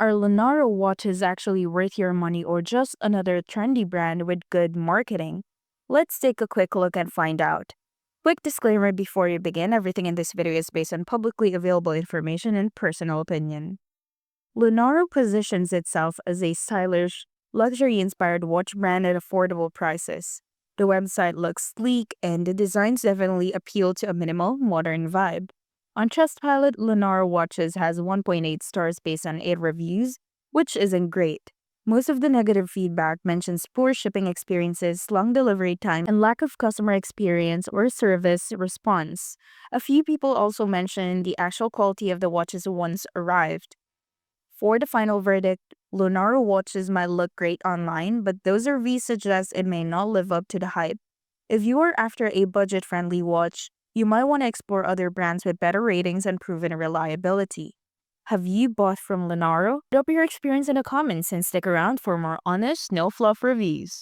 Are Lunaro watches actually worth your money or just another trendy brand with good marketing? Let's take a quick look and find out. Quick disclaimer before you begin, everything in this video is based on publicly available information and personal opinion. Lunaro positions itself as a stylish, luxury-inspired watch brand at affordable prices. The website looks sleek and the designs definitely appeal to a minimal, modern vibe. On Trustpilot, Lunaro Watches has 1.8 stars based on 8 reviews, which isn't great. Most of the negative feedback mentions poor shipping experiences, long delivery time, and lack of customer experience or service response. A few people also mentioned the actual quality of the watches once arrived. For the final verdict, Lunaro watches might look great online, but those reviews suggest it may not live up to the hype. If you are after a budget-friendly watch, you might want to explore other brands with better ratings and proven reliability. Have you bought from Lunaro? Drop your experience in the comments and stick around for more honest, no-fluff reviews.